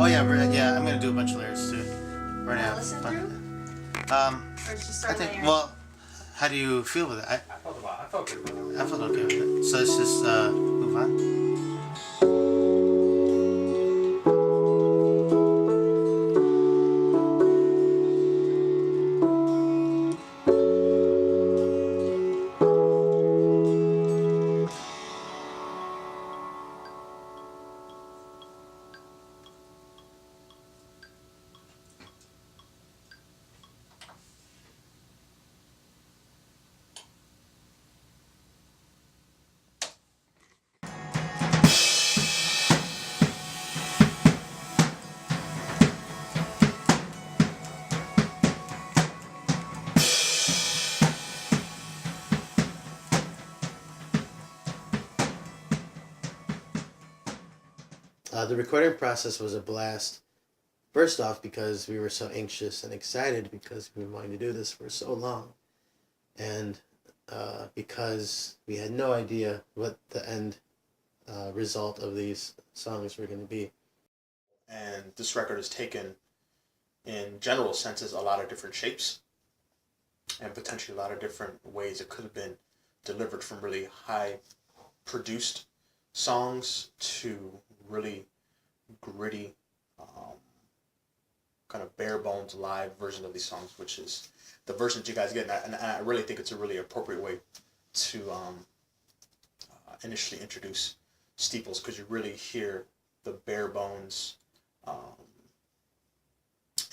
yeah, yeah. I'm gonna do a bunch of layers too. Right now. Listen through? Or just I start think. layering? Well, how do you feel with it? I felt good with it. I felt okay with it. So let's just move on. The recording process was a blast. First off, because we were so anxious and excited because we were wanting to do this for so long. And because we had no idea what the end result of these songs were going to be. And this record is taken, in general senses, a lot of different shapes and potentially a lot of different ways it could have been delivered, from really high produced songs to really gritty, kind of bare bones live version of these songs, which is the version that you guys get. And I really think it's a really appropriate way to initially introduce Steeples, because you really hear the bare bones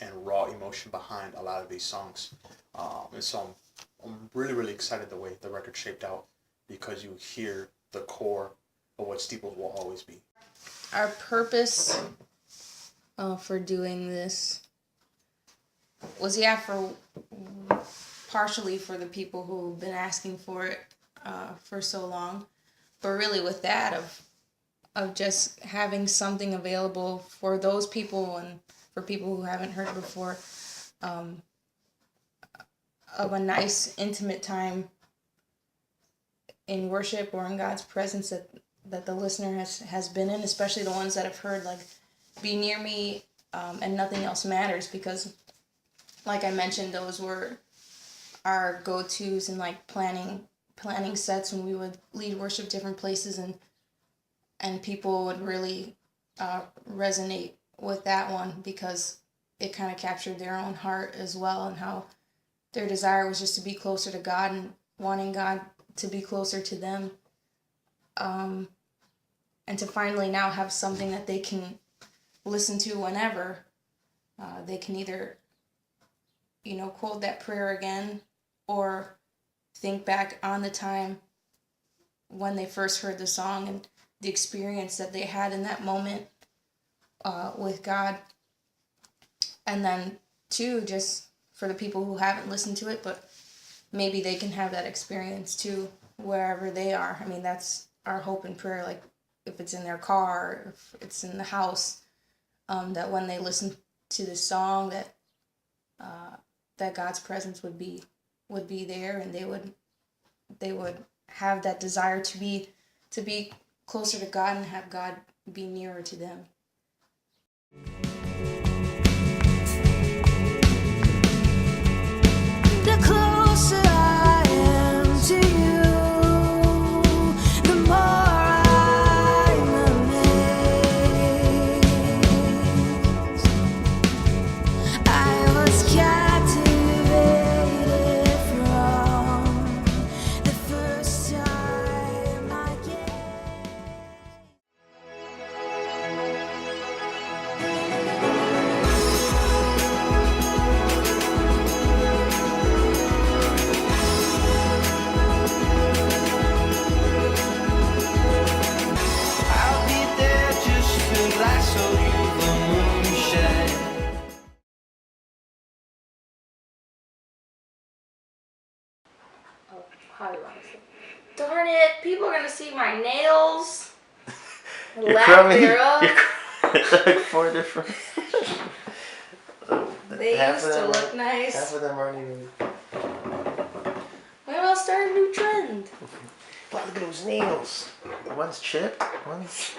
and raw emotion behind a lot of these songs. And so I'm really, really excited the way the record shaped out, because you hear the core of what Steeples will always be. Our purpose for doing this was, for partially for the people who've been asking for it for so long, but really with that of just having something available for those people and for people who haven't heard it before, of a nice intimate time in worship or in God's presence that the listener has been in, especially the ones that have heard, like, Be Near Me and Nothing Else Matters, because like I mentioned, those were our go-tos in like planning sets when we would lead worship different places, and people would really resonate with that one because it kind of captured their own heart as well, and how their desire was just to be closer to God and wanting God to be closer to them, and to finally now have something that they can listen to whenever. They can either, quote that prayer again, or think back on the time when they first heard the song and the experience that they had in that moment with God. And then, too, just for the people who haven't listened to it, but maybe they can have that experience, too, wherever they are. I mean, that's our hope and prayer, like, if it's in their car, if it's in the house, that when they listen to the song, that God's presence would be there, and they would have that desire to be closer to God and have God be nearer to them. The closer I am to you, the more I'm amazed. I was captivated from the first time I I'll be there just to lasso you the moonshine. How do you want to say? Darn it! People are gonna see my nails. You're Lack crumbing. thereof. It's like 4 different. They used to look nice. Half of them aren't even. Maybe I'll start a new trend. Wow, look at those nails. One's chipped, one's